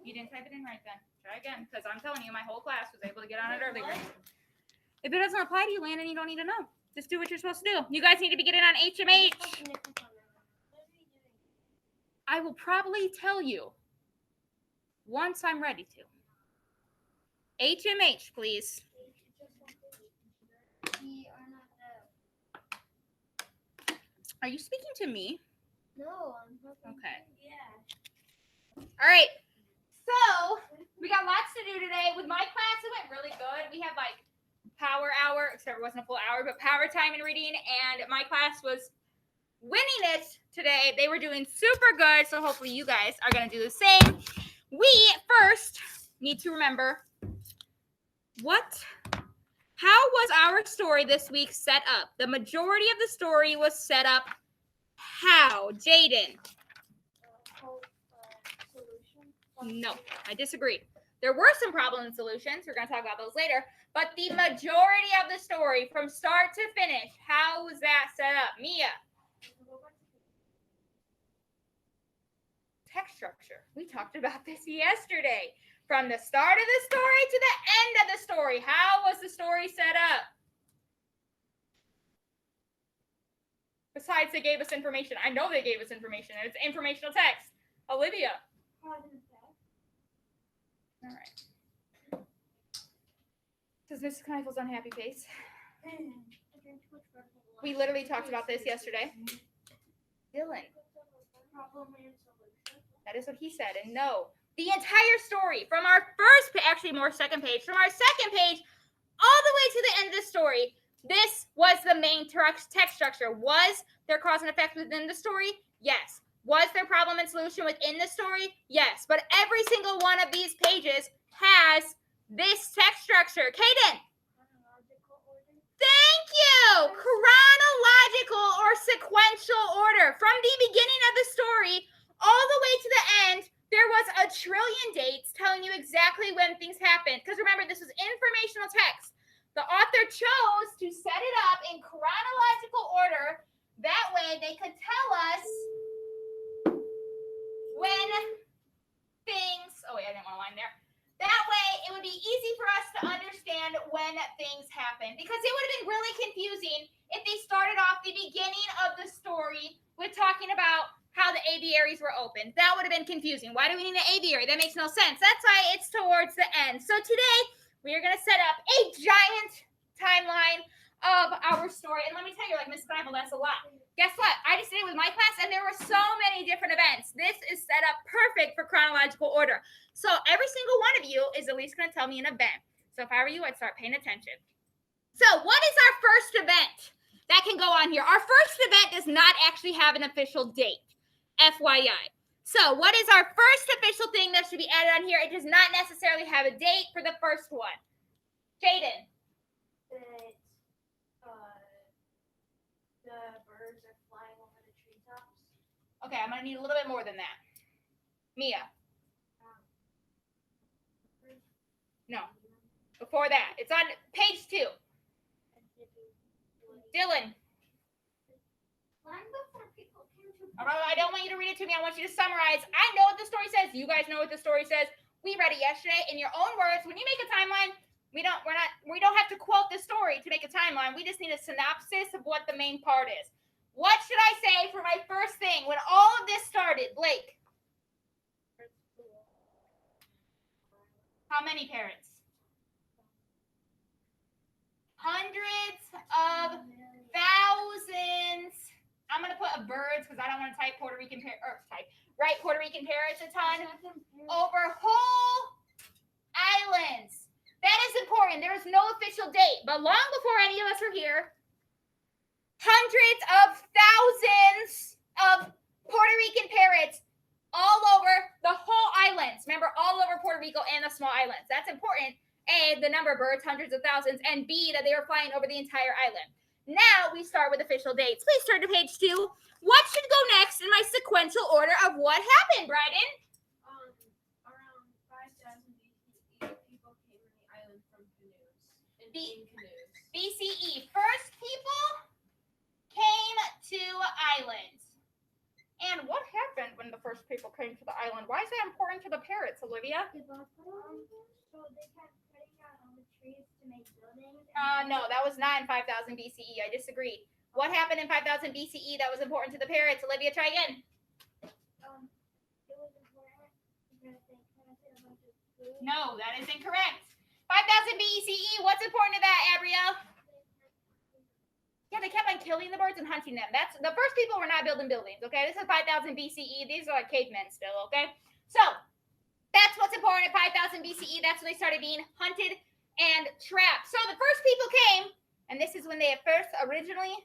You didn't type it in right then. Try again, because I'm telling you, my whole class was able to get on it earlier. If it doesn't apply to you, Landon, you don't need to know. Just do what you're supposed to do. You guys need to be getting on HMH. I will probably tell you once I'm ready to. HMH, please. Are you speaking to me? No, I'm talking. Okay. Yeah. All right. So we got lots to do today. With my class, it went really good. We had like power hour, except it wasn't a full hour, but power time and reading. And my class was winning it today. They were doing super good. So hopefully you guys are going to do the same. We first need to remember how was our story this week set up? The majority of the story was set up how? Jaden? No, I disagree. There were some problem and solutions. We're going to talk about those later. But the majority of the story, from start to finish, how was that set up? Mia? Text structure. We talked about this yesterday. From the start of the story to the end of the story, how was the story set up? Besides, they gave us information. I know they gave us information, and it's informational text. Olivia? All right. Does Mrs. Knifel's unhappy face? We literally talked about this yesterday. Dylan. That is what he said, and no. The entire story from our first page, actually more second page, from our second page all the way to the end of the story, this was the main text structure. Was there cause and effect within the story? Yes. Was there problem and solution within the story? Yes. But every single one of these pages has this text structure. Kaden. Thank you. Chronological or sequential order. From the beginning of the story all the way to the end, there was a trillion dates telling you exactly when things happened. Because remember, this was informational text. The author chose to set it up in chronological order. That way they could tell us when things... Oh, wait, I didn't want a line there. That way, it would be easy for us to understand when things happen. Because it would have been really confusing if they started off the beginning of the story with talking about how the aviaries were opened. That would have been confusing. Why do we need an aviary? That makes no sense. That's why it's towards the end. So today, we are going to set up a giant timeline of our story. And let me tell you, like Miss Bible, that's a lot. Guess what? I just did it with my class, and there were so many different events. This is set up perfect for chronological order. So every single one of you is at least going to tell me an event. So if I were you, I'd start paying attention. So what is our first event that can go on here? Our first event does not actually have an official date, FYI. So what is our first official thing that should be added on here? It does not necessarily have a date for the first one. Jaden. The birds are flying over the treetops. Okay, I'm going to need a little bit more than that. Mia. No. Before that. It's on page 2. Dylan. I don't want you to read it to me. I want you to summarize. I know what the story says. You guys know what the story says. We read it yesterday in your own words. When you make a timeline, we don't have to quote the story to make a timeline. We just need a synopsis of what the main part is. What should I say for my first thing when all of this started? Blake. How many parrots? Hundreds of thousands. I'm going to put birds because I don't want to type Puerto Rican write Puerto Rican parrots a ton. Over whole islands. That is important. There is no official date, but long before any of us were here, hundreds of thousands of Puerto Rican parrots all over the whole islands. Remember, all over Puerto Rico and the small islands. That's important. A, the number of birds, hundreds of thousands, and B, that they were flying over the entire island. Now we start with official dates. Please turn to page 2. What should go next in my sequential order of what happened, Bryden? Around 5,000 BCE, people came to the island from canoes. In canoes. BCE. First people came to islands. And what happened when the first people came to the island. Why is that important to the parrots, Olivia? So they kept cutting down all the trees to make buildings. No, that was not in 5000 BCE. I disagree. What happened in 5000 BCE that was important to the parrots? Olivia, try again. It was important because they planted a bunch of food. No, that is incorrect. 5000 BCE, what's important to that, Abrielle? Yeah, they kept on killing the birds and hunting them. That's the first people were not building buildings, okay? This is 5000 BCE. These are like cavemen still, okay? So that's what's important at 5000 BCE. That's when they started being hunted and trapped. So the first people came, and this is when they at first originally,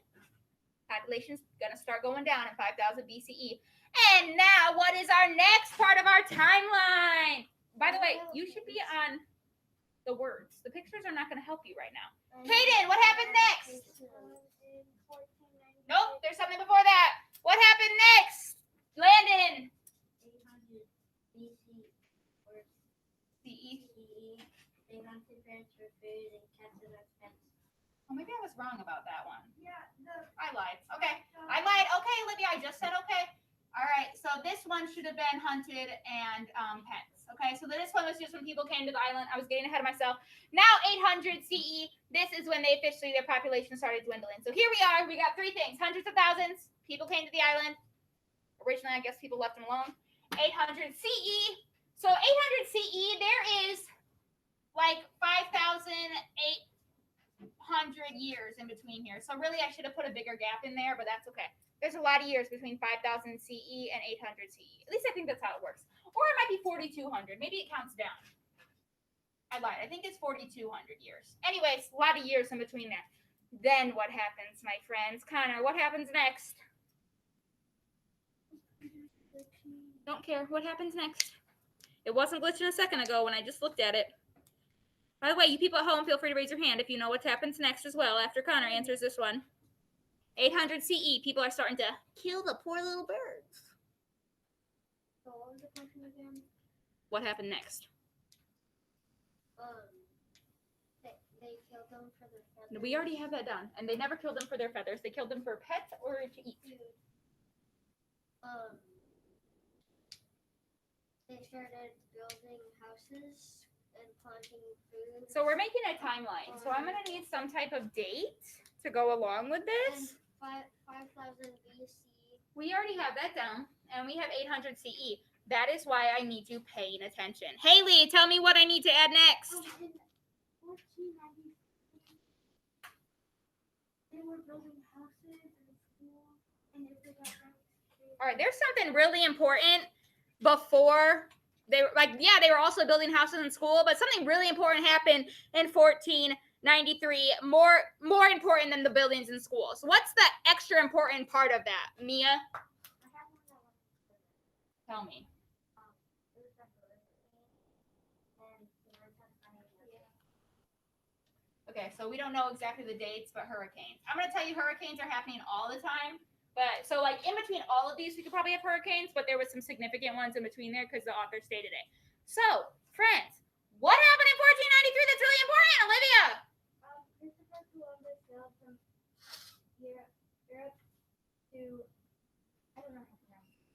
population's gonna start going down in 5000 BCE. And now, what is our next part of our timeline? By the way, you should be on the words. The pictures are not going to help you right now. Hayden, what happened next? Nope, there's something before that. What happened next? Landon. 800 BC or CE. They hunted parents for food and kept them as pets. Oh, maybe I was wrong about that one. Yeah, I lied. Okay. I lied. Okay, Olivia, I just said okay. All right, so this one should have been hunted and pets. Okay, so this one was just when people came to the island. I was getting ahead of myself. Now 800 CE, this is when they officially, their population started dwindling. So here we are. We got three things. Hundreds of thousands. People came to the island. Originally, I guess people left them alone. 800 CE. So 800 CE, there is like 5,800 years in between here. So really, I should have put a bigger gap in there, but that's okay. There's a lot of years between 5,000 CE and 800 CE. At least I think that's how it works. Or it might be 4,200. Maybe it counts down. I lied. I think it's 4,200 years. Anyways, a lot of years in between there. Then what happens, my friends? Connor, what happens next? Don't care. What happens next? It wasn't glitching a second ago when I just looked at it. By the way, you people at home, feel free to raise your hand if you know what happens next as well after Connor answers this one. 800 CE, people are starting to kill the poor little birds. So what was the question again? What happened next? They killed them for their feathers. We already have that done. And they never killed them for their feathers. They killed them for pets or to eat. They started building houses and planting food. So we're making a timeline. So I'm going to need some type of date to go along with this. And 5,000 BC. We already have that down. And we have 800 CE. That is why I need you paying attention. Haley, tell me what I need to add next. In 1493, they were building houses and school. And if they got All right, there's something really important before they were like, yeah, they were also building houses in school, but something really important happened in 1493, more important than the buildings in schools. What's the extra important part of that, Mia? Tell me. Okay, so we don't know exactly the dates, but hurricanes. I'm going to tell you hurricanes are happening all the time. But so like in between all of these, we could probably have hurricanes, but there was some significant ones in between there because the author stated it. So, friends, what happened in 1493 that's really important, Olivia? Christopher Columbus sailed from Europe to, I don't know how to pronounce it.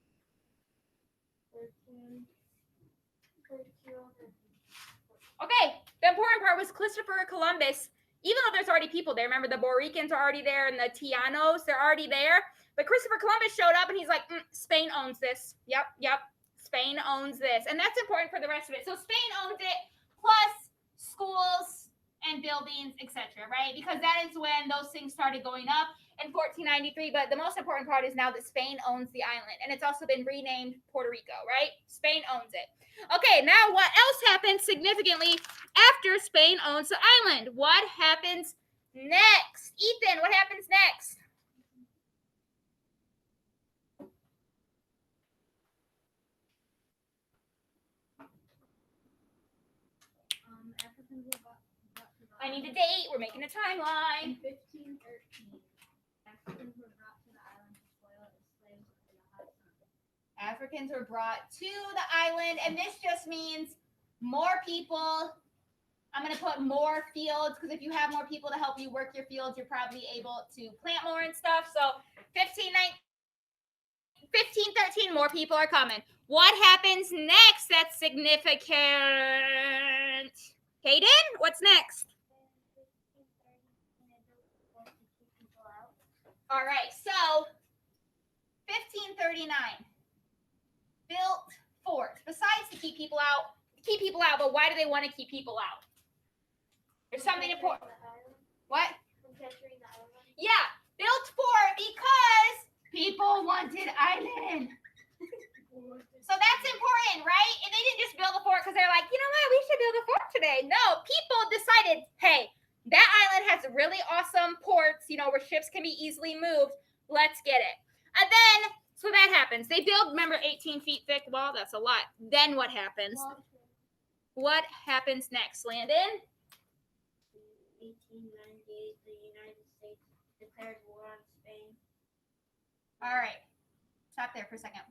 Okay, the important part was Christopher Columbus. Even though there's already people there, remember the Boricans are already there and the Tianos, they're already there. But Christopher Columbus showed up and he's like, Spain owns this. Yep. Spain owns this. And that's important for the rest of it. So Spain owns it, plus schools and buildings, etc., right? Because that is when those things started going up in 1493. But the most important part is now that Spain owns the island. And it's also been renamed Puerto Rico, right? Spain owns it. Okay, now what else happened significantly after Spain owns the island? What happens next? Ethan, what happens next? Africans were brought to the I need a date. We're making a timeline. In 1513, Africans were brought to the island to toil as slaves under the hot sun. Africans were brought to the island, and this just means more people. I'm going to put more fields, because if you have more people to help you work your fields, you're probably able to plant more and stuff. So 1519, 1513, more people are coming. What happens next that's significant? Hayden, what's next? All right, so 1539, built fort. Besides to keep people out, but why do they want to keep people out? There's something important. What? Yeah, built fort because people wanted island. So that's important, right? And they didn't just build a fort because they're like, you know what, we should build a fort today. No, people decided, hey, that island has really awesome ports, where ships can be easily moved. Let's get it. And then, so that happens. They build, remember, 18 feet thick wall? That's a lot. Then what happens? What happens next, Landon? 1898, the United States declared war on Spain. All right. Stop there for a second.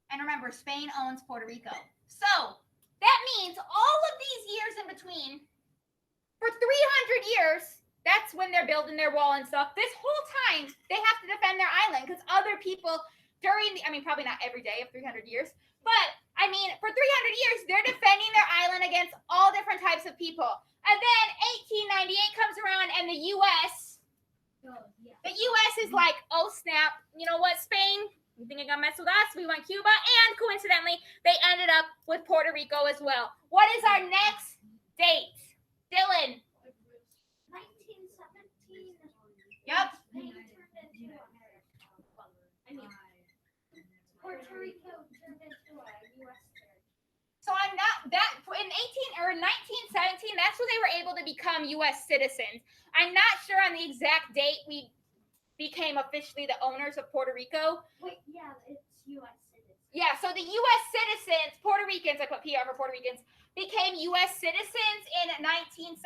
And remember, Spain owns Puerto Rico. So that means all of these years in between, for 300 years, that's when they're building their wall and stuff. This whole time, they have to defend their island because other people probably not every day of 300 years, but for 300 years, they're defending their island against all different types of people. And then 1898 comes around and the U.S. is like, oh, snap. You know what, Spain? You think you're going to mess with us? We want Cuba. And coincidentally, they ended up with Puerto Rico as well. What is our next date? Dylan. 1917. Yep. Puerto Rico turned into a U.S. territory. So I'm not that in 1917. That's when they were able to become U.S. citizens. I'm not sure on the exact date we became officially the owners of Puerto Rico. Wait, yeah, it's U.S. citizens. Yeah, so the U.S. citizens, Puerto Ricans, I put PR for Puerto Ricans, became U.S. citizens in 1917.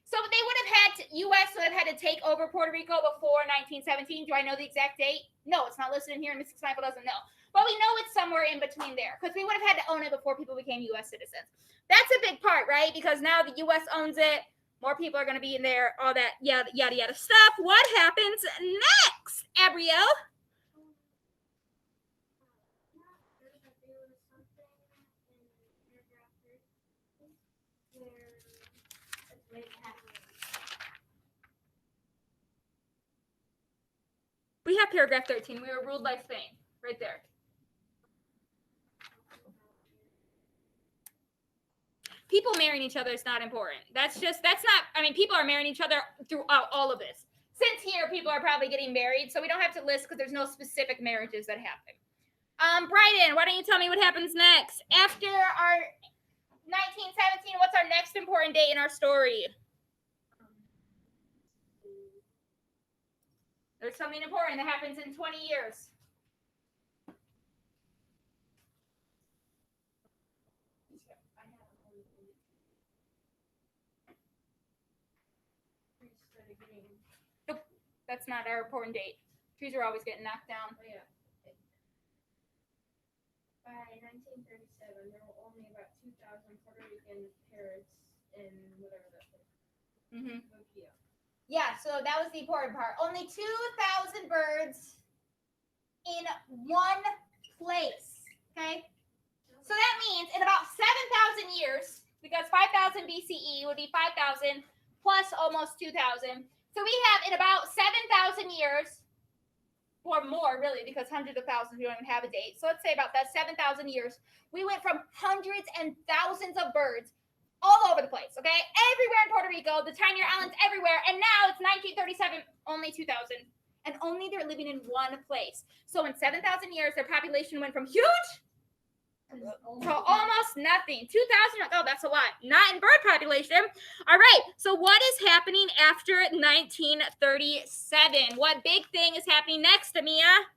So they would have had U.S. would have had to take over Puerto Rico before 1917. Do I know the exact date? No, it's not listed in here, and Mrs. Sniper doesn't know. But we know it's somewhere in between there because we would have had to own it before people became U.S. citizens. That's a big part, right? Because now the U.S. owns it. More people are going to be in there, all that yada, yada, yada stuff. What happens next, Abrielle? We have paragraph 13. We were ruled by Spain. Right there. People marrying each other is not important. People are marrying each other throughout all of this. Since here, people are probably getting married, so we don't have to list because there's no specific marriages that happen. Bryden, why don't you tell me what happens next? After our 1917, what's our next important date in our story? There's something important that happens in 20 years. Nope, that's not our important date. Trees are always getting knocked down. Oh, yeah. By 1937, there were only about 2,000 Puerto Rican parrots in whatever that was. Mm-hmm. Yeah, so that was the important part. Only 2,000 birds in one place, okay? So that means in about 7,000 years, because 5,000 BCE would be 5,000 plus almost 2,000. So we have in about 7,000 years, or more really, because hundreds of thousands, we don't even have a date. So let's say about that 7,000 years, we went from hundreds and thousands of birds all over the place, okay? Everywhere in Puerto Rico, the tinier islands everywhere. And now it's 1937, only 2,000. And only they're living in one place. So in 7,000 years, their population went from huge to almost nothing. 2,000, oh, that's a lot. Not in bird population. All right, so what is happening after 1937? What big thing is happening next, Amia?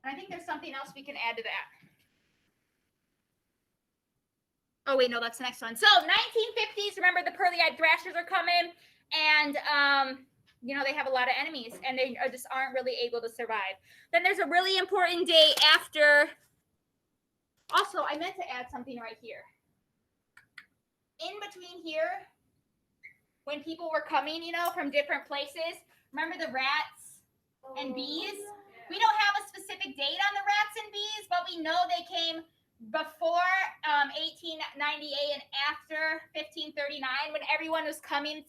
I think there's something else we can add to that. Oh, wait, no, that's the next one. So 1950s, remember the pearly-eyed thrashers are coming, and, they have a lot of enemies, and they just aren't really able to survive. Then there's a really important day after Also, I meant to add something right here. In between here, when people were coming, from different places, remember the rats and bees? We don't have a specific date on the rats and bees, but we know they came before 1898 and after 1539, when everyone was coming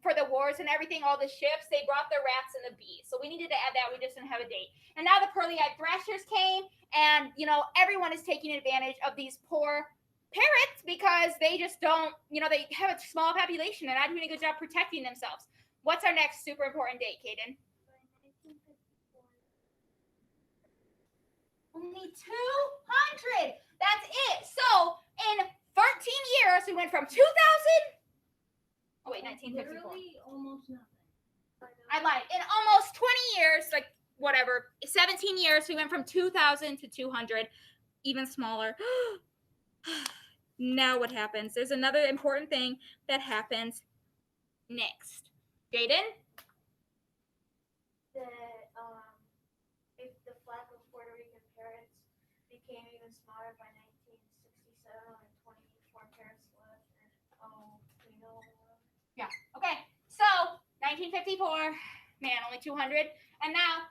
for the wars and everything, all the ships, they brought the rats and the bees. So we needed to add that. We just didn't have a date. And now the pearly-eyed thrashers came, and, everyone is taking advantage of these poor parrots because they just don't, they have a small population and not doing a good job protecting themselves. What's our next super important date, Kaden? Only 200. That's it. So in 13 years, we went from 2000. Oh wait, 1954. Literally almost nothing. I lied. In almost 20 years, like whatever, 17 years, we went from 2000 to 200, even smaller. Now what happens? There's another important thing that happens next. Jaden? If the flag of Puerto Rican parrots became even smaller by 1967, and 24 parrots left, and we know. Yeah. Okay. So 1954, man, only 200, and now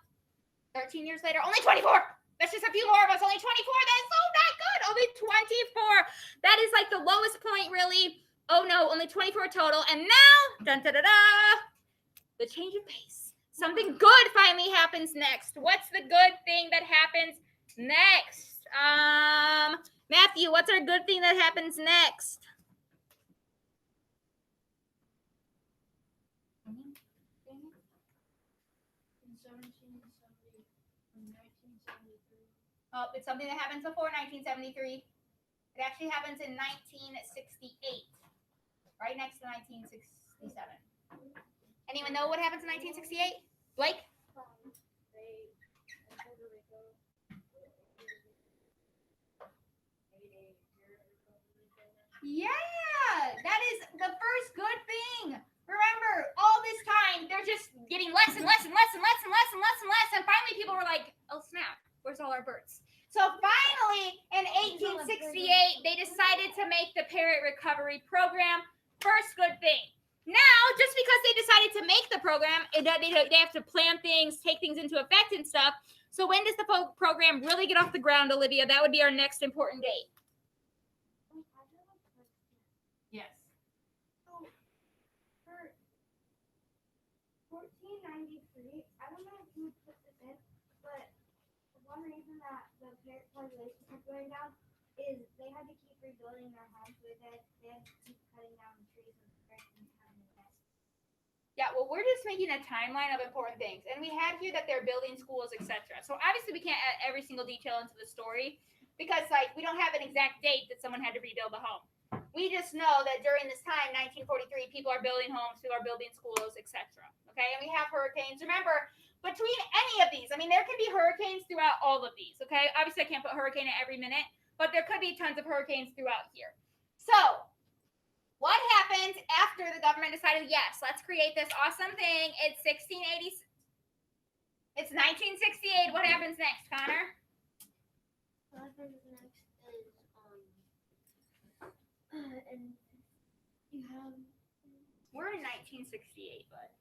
13 years later, only 24. That's just a few more of us. Only 24. That's so not good. Only 24. That is like the lowest point, really. Oh no, only 24 total. And now, dun da da da, the change in pace. Something good finally happens next. What's the good thing that happens next? Matthew, what's our good thing that happens next? Oh, it's something that happens before 1973. It actually happens in 1968, right next to 1967. Anyone know what happens in 1968? Blake? Yeah, that is the first good thing. Remember, all this time, they're just getting less and less and less and less and less and less and less. And finally, people were like, oh, snap, where's all our birds? So finally, in 1868, they decided to make the parrot recovery program. First good thing. Now, just because they decided to make the program, they have to plan things, take things into effect and stuff. So when does the program really get off the ground, Olivia? That would be our next important date. Yes. So, for 1493, I don't know if you put this in, but one reason that the parrot population kept going down is they had to keep rebuilding their homes. They had to keep cutting down the trees and having nests. Yeah, well, we're just making a timeline of important things. And we had here that they're building schools, etc. So obviously we can't add every single detail into the story because, we don't have an exact date that someone had to rebuild a home. We just know that during this time, 1943, people are building homes, people are building schools, etc. Okay, and we have hurricanes. Remember, between any of these, there can be hurricanes throughout all of these. Okay, obviously I can't put hurricane at every minute, but there could be tons of hurricanes throughout here. So what happened after the government decided, yes, let's create this awesome thing? It's 1680. It's 1968. What happens next, Connor? What happens next is and you have. We're in 1968, but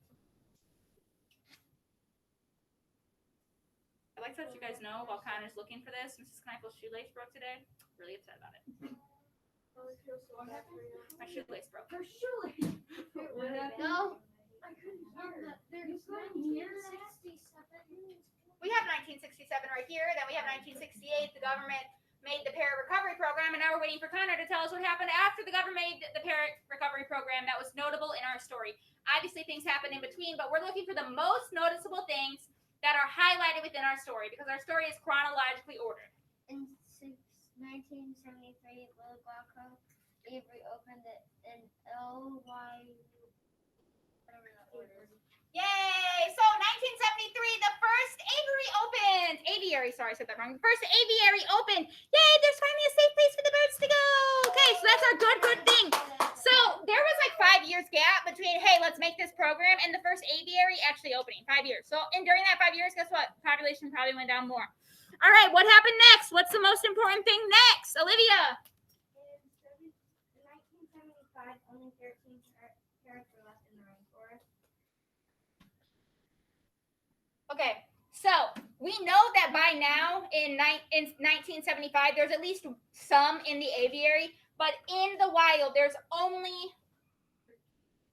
I'd like to let you guys know while Connor's looking for this, Mrs. Kneifel's shoelace broke today. Really upset about it. My shoelace broke. Her shoelace. No. I couldn't hear. There's 1967. We have 1967 right here. Then we have 1968. The government made the parrot recovery program, and now we're waiting for Connor to tell us what happened after the government made the parrot recovery program that was notable in our story. Obviously, things happen in between, but we're looking for the most noticeable things that are highlighted within our story because our story is chronologically ordered. In 1973, Little Black Hawk Avery opened it in LY. Yay! So 1973, the first aviary, sorry, I said that wrong. The first aviary opened. Yay, there's finally a safe place for the birds to go. Okay, so that's our good thing. So there was 5 years gap between, hey, let's make this program and the first aviary actually opening. 5 years. So, and during that 5 years, guess what? Population probably went down more. All right, what happened next? What's the most important thing next? Olivia. In 1975, only 13 parrots were left in the rainforest. Okay, so we know that by now in 1975, there's at least some in the aviary, but in the wild, there's only,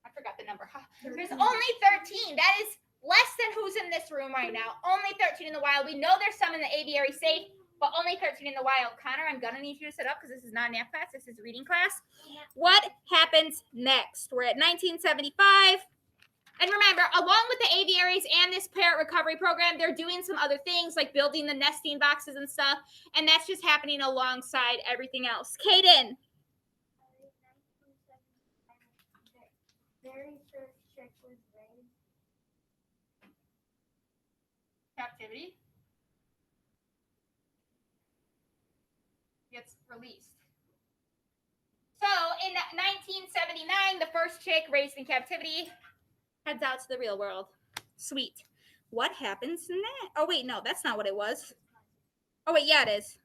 I forgot the number. There's only 13. That is less than who's in this room right now. Only 13 in the wild. We know there's some in the aviary safe, but only 13 in the wild. Connor, I'm going to need you to sit up because this is not math class. This is reading class. What happens next? We're at 1975. And remember, along with the aviaries and this parrot recovery program, they're doing some other things like building the nesting boxes and stuff. And that's just happening alongside everything else. Kaden. Very first chick was raised. Captivity. Gets released. So in 1979, the first chick raised in captivity heads out to the real world. Sweet. What happens next? Oh, wait, no, that's not what it was. Oh, wait, yeah, it is.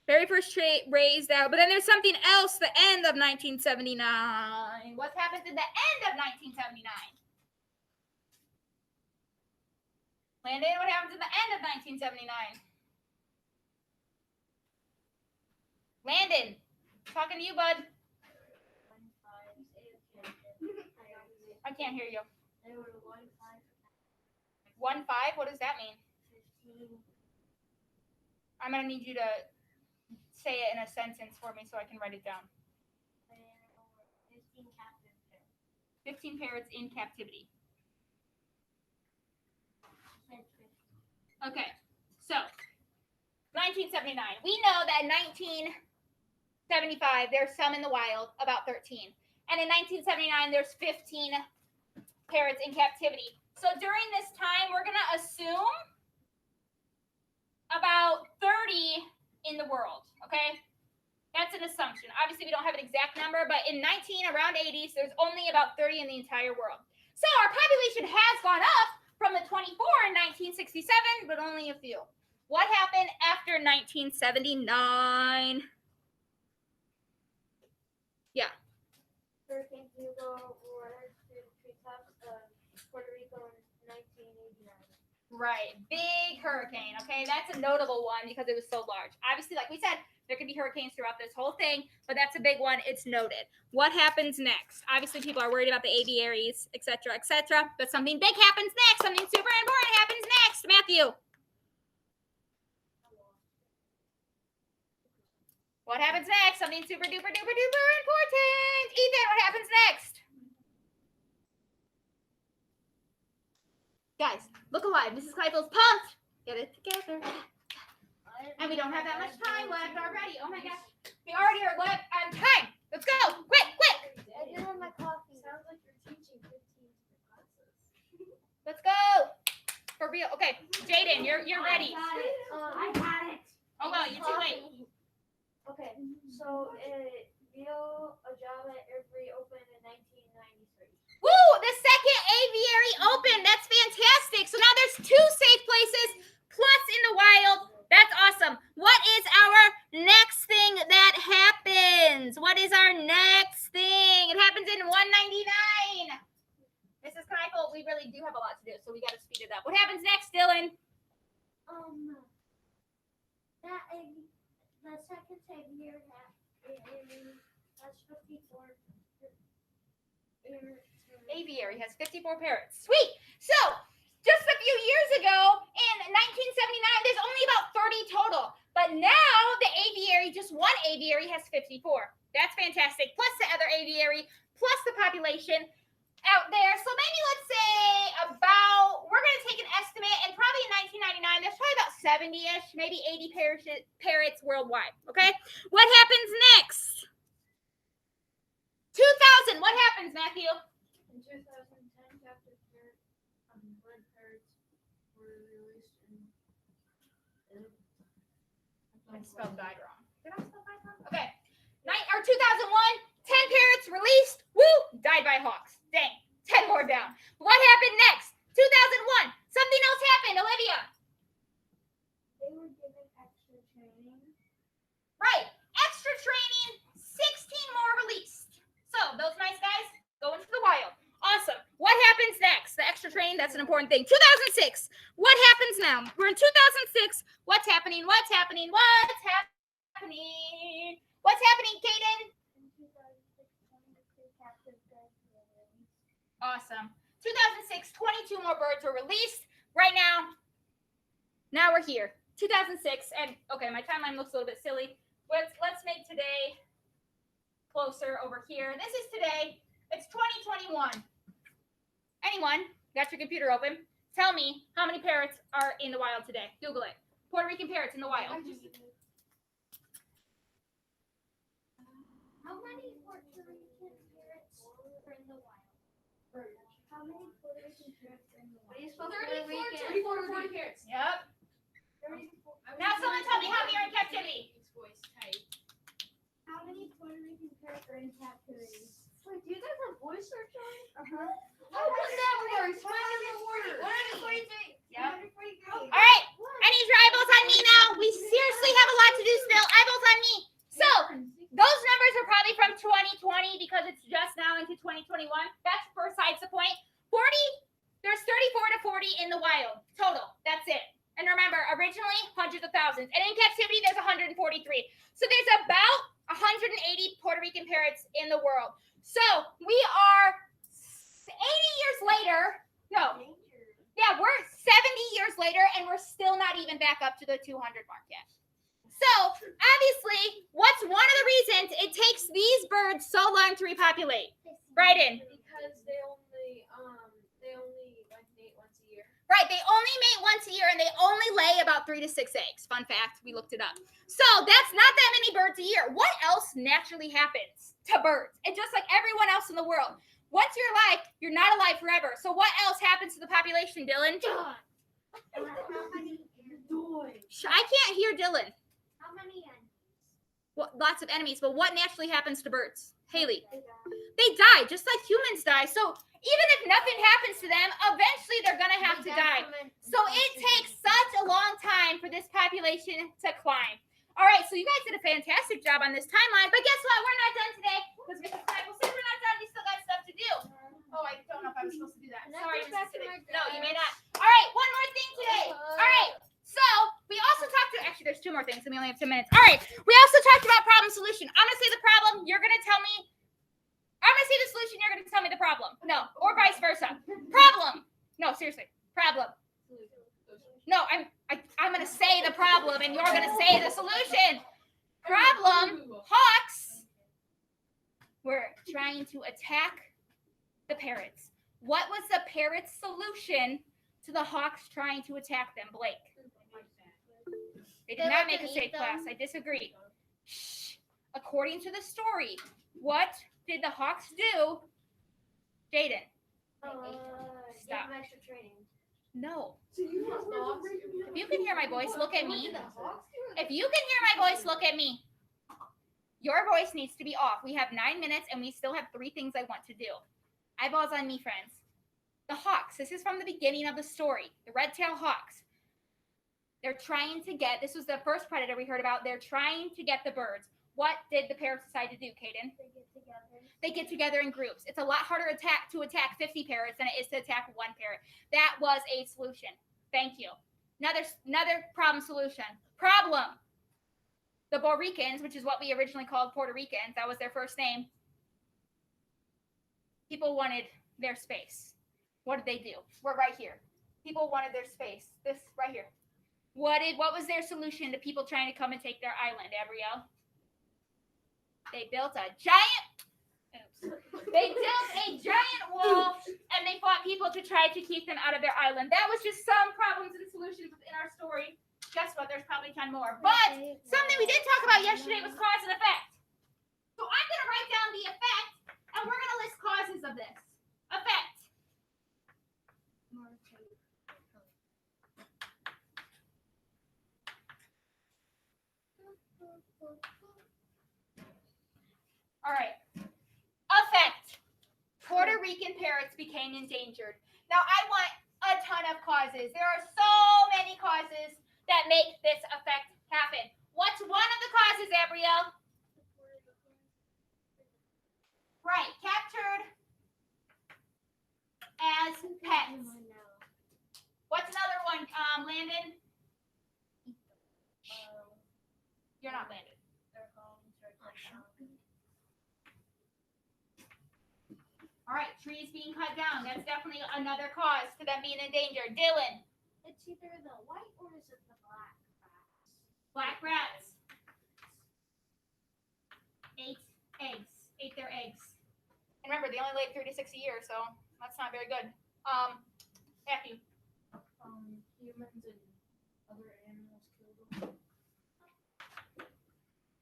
Very first chick raised out. But then there's something else, the end of 1979. What happens in the end of 1979? Landon, what happens in the end of 1979? Landon, talking to you, bud. I can't hear you. 1-5? What does that mean? 15. I'm going to need you to say it in a sentence for me so I can write it down. 15 captive parrots. 15 parrots in captivity. Okay, so 1979. We know that in 1975, there's some in the wild, about 13. And in 1979, there's 15 parrots in captivity. So during this time, we're going to assume about 30 in the world, okay? That's an assumption. Obviously, we don't have an exact number, but in around 80s, there's only about 30 in the entire world. So our population has gone up from the 24 in 1967, but only a few. What happened after 1979? Yeah. Hurricane Hugo waters through the treetops of Puerto Rico in 1989. Right. Big hurricane, okay? That's a notable one because it was so large. Obviously, like we said, there could be hurricanes throughout this whole thing, but that's a big one. It's noted. What happens next? Obviously, people are worried about the aviaries, etc., but something big happens next. Something super important happens next. Matthew. What happens next? Something super duper duper duper important. Ethan, what happens next? Guys, look alive. Mrs. Claypool's pumped. Get it together. And we don't have that much time left already. Oh my gosh. We already are left on time. Let's go. Quick. I didn't have my coffee. Sounds like you're teaching 15 classes. Let's go. For real. Okay. Jaden, you're ready. I got it. Oh, well, you're too late. Okay, so Rio Ojala Airfree opened in 1993. Woo! The second aviary opened. That's fantastic. So now there's 2 safe places plus in the wild. That's awesome. What is our next thing that happens? What is our next thing? It happens in 199. Mrs. Kneifel, we really do have a lot to do, so we got to speed it up. What happens next, Dylan? The second aviary has 54 Aviary has 54 parrots. Sweet. So, just a few years ago, in 1979, there's only about 30 total. But now, the aviary, just one aviary, has 54. That's fantastic. Plus the other aviary, plus the population out there. So maybe let's say we're going to take an estimate, and probably in 1999, there's probably about 70-ish, maybe 80 parrots worldwide. Okay? What happens next? 2000. What happens, Matthew? In 2010, captive red parrots were released in. I spelled died wrong. Did I spell died wrong? Okay. 2001, 10 parrots released. Woo! Died by hawks. Dang. 10 more down. What happened next? 2001. Something else happened. Olivia. They were That's an important thing. 2006. What happens now? We're in 2006. What's happening? What's happening? What's happening? What's happening, Kaden? In 2006, 22 captive birds were released. Awesome. 2006, 22 more birds were released. Right now we're here. 2006, and okay, my timeline looks a little bit silly. Let's make today closer over here. This is today. It's 2021. Anyone got your computer open? Tell me how many parrots are in the wild today. Google it. Puerto Rican parrots in the wild. How many Puerto Rican parrots are in the wild? How many Puerto Rican parrots are in the wild? 34 to 40 parrots. Yep. Now someone tell me how many are in captivity. How many Puerto Rican parrots are in captivity? Wait, do you guys have voice search on? Yep. All right. I need your eyeballs on me now. We seriously have a lot to do still. Eyeballs on me. So those numbers are probably from 2020 because it's just now into 2021. That's besides the point. 40. There's 34 to 40 in the wild total. That's it. And remember, originally hundreds of thousands, and in captivity there's 143. So there's about 180 Puerto Rican parrots in the world. So we are 80 years later. No. Yeah, we're 70 years later, and we're still not even back up to the 200 mark yet. So obviously, what's one of the reasons it takes these birds so long to repopulate? Right in. Because they only like mate once a year. Right, they only mate once a year, and they only lay about 3 to 6 eggs. Fun fact, we looked it up. So that's not that many birds a year. What else naturally happens to birds? And just like everyone else in the world, once you're alive, you're not alive forever. So what else happens to the population, Dylan? How many I can't hear Dylan. How many enemies? Well, lots of enemies, but what naturally happens to birds? Haley. They die. They die, just like humans die. So even if nothing happens to them, eventually they're going to have to die. So it takes such a long time for this population to climb. All right, so you guys did a fantastic job on this timeline, but guess what? We're not done today because Mrs. Michael said we're not done. We still got stuff to do. Oh, I don't know if I'm supposed to do that. Sorry, Mrs. Civic. No, you may not. All right, one more thing today. All right, so we also talked to, actually, there's 2 more things, and we only have 10 minutes. All right, we also talked about problem solution. I'm going to say the problem. You're going to tell me. I'm going to say the solution. You're going to tell me the problem. No, or vice versa. Problem. No, seriously. Problem. No, I'm going to say the problem, and you're going to say the solution. Problem. Hawks were trying to attack the parrots. What was the parrot's solution to the hawks trying to attack them, Blake? They did not make a safe class. I disagree. Shh. According to the story, what did the hawks do? Jaden. Stop. Extra training. No. If you can hear my voice, look at me. If you can hear my voice, look at me. Your voice needs to be off. We have 9 minutes, and we still have 3 things I want to do. Eyeballs on me, friends. The hawks. This is from the beginning of the story. The red-tailed hawks. They're trying to get, this was the first predator we heard about. They're trying to get the birds. What did the parrots decide to do, Kaden? They get together. They get together in groups. It's a lot harder to attack 50 parrots than it is to attack 1 parrot. That was a solution. Thank you. Another problem solution. Problem. The Boricans, which is what we originally called Puerto Ricans, that was their first name. People wanted their space. What did they do? We're right here. People wanted their space. This right here. What was their solution to people trying to come and take their island, Abrielle? They built a giant wall, and they fought people to try to keep them out of their island. That was just some problems and solutions within our story. Guess what? There's probably 10 more. But something we did talk about yesterday was cause and effect. So I'm going to write down the effect, and we're going to list causes of this. Effect. All right. Effect. Puerto Rican parrots became endangered. Now, I want a ton of causes. There are so many causes that make this effect happen. What's one of the causes, Abrielle? Right. Captured as pets. Landon? You're not Landon. All right, trees being cut down. That's definitely another cause to them being in danger. Dylan? It's either the white or is it the black rats? Black rats ate their eggs. And remember, they only live 3 to 6 a year, so that's not very good. Matthew? Humans and other animals killed them.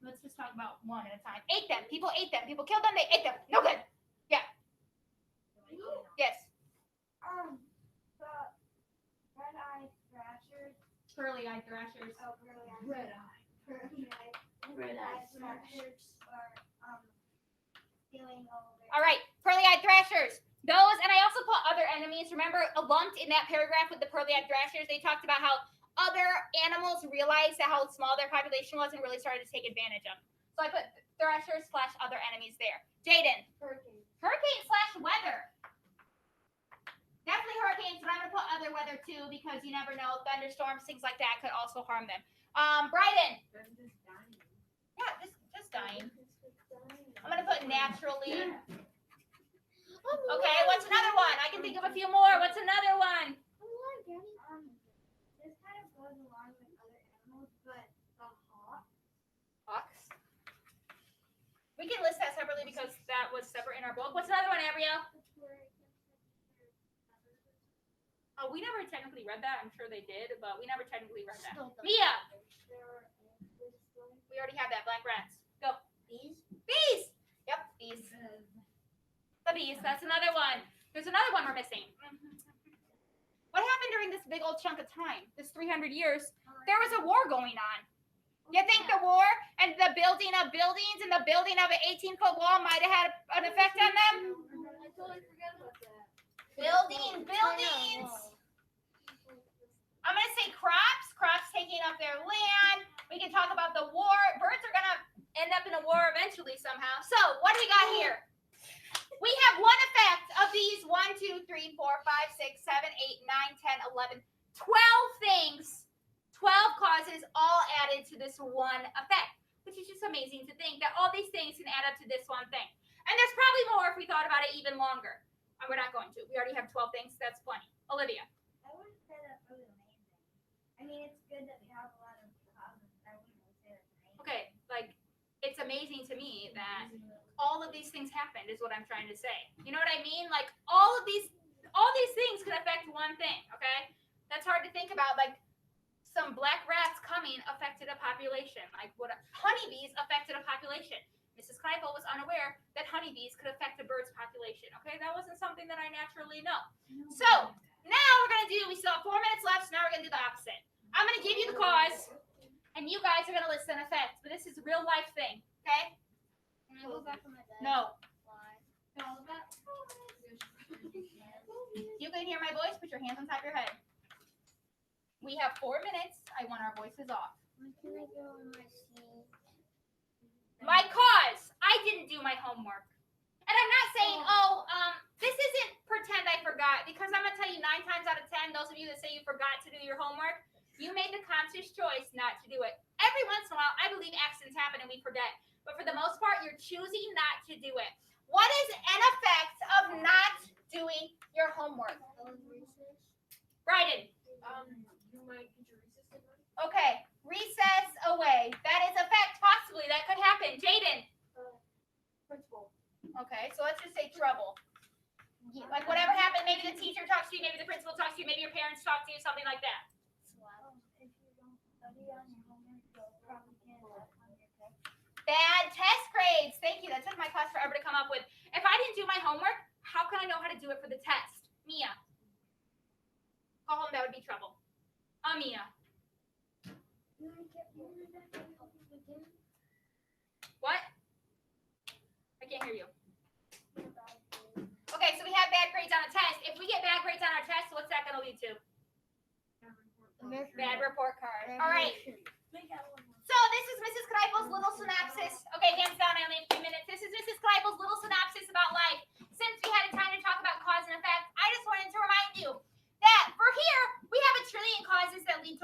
Let's just talk about one at a time. Ate them. People ate them. People killed them. They ate them. No good. Yeah. Yes. The red-eyed thrashers. Pearly-eyed thrashers. Oh, red-eyed thrashers are stealing all their. All right, pearly-eyed thrashers. Those, and I also put other enemies. Remember, lumped in that paragraph with the pearly-eyed thrashers, they talked about how other animals realized how small their population was and really started to take advantage of them. So I put thrashers / other enemies there. Jaden. Hurricane/weather. Definitely hurricanes, but I'm going to put other weather too because you never know. Thunderstorms, things like that could also harm them. Bryden. They're just dying. Yeah, just dying. I'm going to put naturally. Okay, what's another one? I can think of a few more. What's another one? This kind of goes along with other animals, but the hawk. Hawks. We can list that separately because that was separate in our book. What's another one, Ariel? Oh, we never technically read that. I'm sure they did, but we never technically read that. Mia. We already have that. Black rats. Go. Bees. Yep, bees. The bees. That's another one. There's another one we're missing. What happened during this big old chunk of time? This 300 years? There was a war going on. You think the war and the building of buildings and the building of an 18-foot wall might have had an effect on them? I totally forgot about that. Buildings. I'm going to say crops taking up their land. We can talk about the war. Birds are going to end up in a war eventually somehow. So what do we got here? We have one effect of these 1, 2, 3, 4, 5, 6, 7, 8, 9, 10, 11, 12 things. 12 causes all added to this one effect, which is just amazing to think that all these things can add up to this one thing. And there's probably more if we thought about it even longer. And we're not going to. We already have 12 things. That's plenty. Olivia. I wouldn't say that's really amazing. I mean, it's good that we have a lot of causes. I wouldn't really say that's amazing. Okay, like, it's amazing to me that all of these things happened is what I'm trying to say. You know what I mean? Like, all these things could affect one thing, okay? That's hard to think about. Like, some black rats coming affected a population. Like, what honeybees affected a population. Mrs. Kneifel was unaware that honeybees could affect a bird's population. Okay, that wasn't something that I naturally know. So now we're gonna do. We still have 4 minutes left. So now we're gonna do the opposite. I'm gonna give you the cause, and you guys are gonna list an effect. But this is a real life thing. Okay? Can I go back on my bed? No. Why? You can hear my voice. Put your hands on top of your head. We have 4 minutes. I want our voices off. When can I go on my seat? My cause. I didn't do my homework. And I'm not saying, this isn't pretend I forgot, because I'm going to tell you 9 times out of 10, those of you that say you forgot to do your homework, you made the conscious choice not to do it. Every once in a while, I believe accidents happen and we forget. But for the most part, you're choosing not to do it. What is an effect of not doing your homework? Bryden. You might get your recess deadline. Okay. Recess away. That is a fact. Possibly. That could happen. Jaden. Principal. Okay. So let's just say trouble. Like whatever happened, maybe the teacher talks to you, maybe the principal talks to you, maybe your parents talk to you, something like that. If you don't study on your homework, you'll probably get on your test. Bad test grades. Thank you. That took my class forever to come up with. If I didn't do my homework, how can I know how to do it for the test? Mia. Go home. That would be trouble. Mia. What? I can't hear you. Okay, so we have bad grades on a test. If we get bad grades on our test, what's that going to lead to? Bad report card. All right. So this is Mrs. Kneifel's little synopsis. Okay, hands down, I only have 2 minutes. This is Mrs. Kneifel's little synopsis about life. Since we had a time to talk about cause and effect, I just wanted to remind you that for here, we have a trillion causes that lead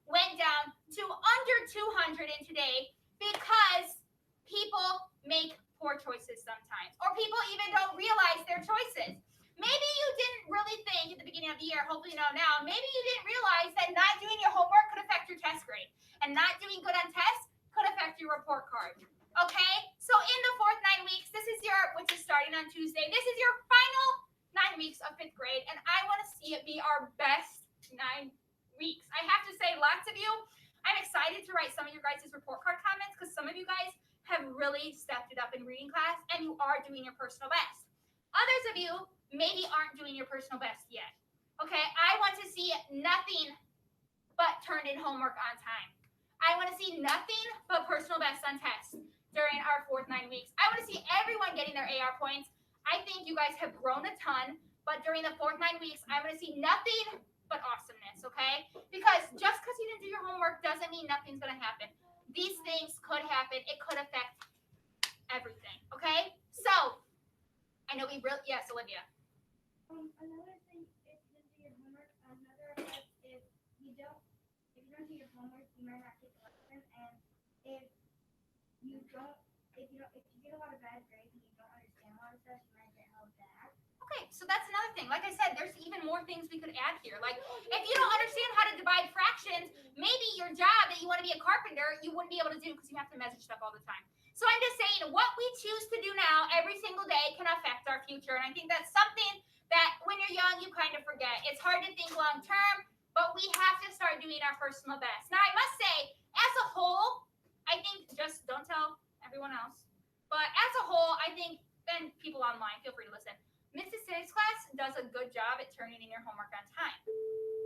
went down to under 200 in today because people make poor choices sometimes, or people even don't realize their choices. Maybe you didn't really think at the beginning of the year, hopefully you know now, maybe you didn't realize that not doing your homework could affect your test grade, and not doing good on tests could affect your report card. Okay? So in the fourth 9 weeks, this is your, which is starting on Tuesday, this is your final 9 weeks of 5th grade, and I want to see it be our best 9 weeks. I have to say, lots of you, I'm excited to write some of your guys' report card comments because some of you guys have really stepped it up in reading class and you are doing your personal best. Others of you maybe aren't doing your personal best yet. Okay, I want to see nothing but turned in homework on time. I want to see nothing but personal best on tests during our fourth 9 weeks. I want to see everyone getting their AR points. I think you guys have grown a ton, but during the fourth 9 weeks, I'm going to see nothing but awesomeness, okay? Because just because you didn't do your homework doesn't mean nothing's going to happen. These things could happen. It could affect everything, okay? So, I know we really, yes, Olivia. Another thing, if you didn't do your homework, another effect is if you don't do your homework, you might not take the lesson, and if you get a lot of bad grades and you don't understand a lot of stuff, you might get held back. Okay, so that's another thing. Like I said, there's even more things we could add here. Like, if you don't understand how to divide fractions, maybe your job that you want to be a carpenter, you wouldn't be able to do because you have to measure stuff all the time. So I'm just saying, what we choose to do now every single day can affect our future. And I think that's something that when you're young, you kind of forget. It's hard to think long term, but we have to start doing our personal best. Now, I must say, as a whole, I think, just don't tell everyone else, but as a whole, I think, and people online, feel free to listen, Mrs. Today's class does a good job at turning in your homework on time.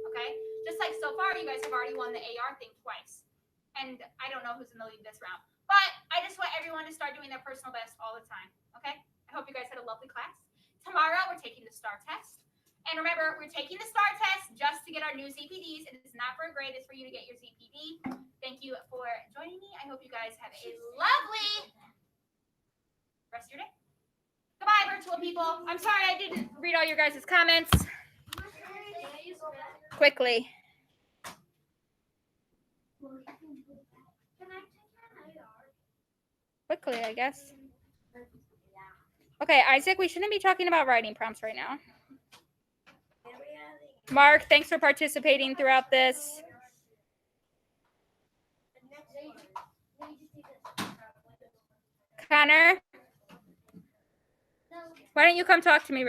Okay? Just like so far, you guys have already won the AR thing twice. And I don't know who's in the lead this round. But I just want everyone to start doing their personal best all the time. Okay? I hope you guys had a lovely class. Tomorrow, we're taking the STAR test. And remember, we're taking the STAR test just to get our new ZPDs. It is not for a grade. It's for you to get your ZPD. Thank you for joining me. I hope you guys have a lovely rest of your day. Goodbye, virtual people. I'm sorry I didn't read all your guys' comments. Quickly. Quickly, I guess. Okay, Isaac, we shouldn't be talking about writing prompts right now. Mark, thanks for participating throughout this. Connor, why don't you come talk to me?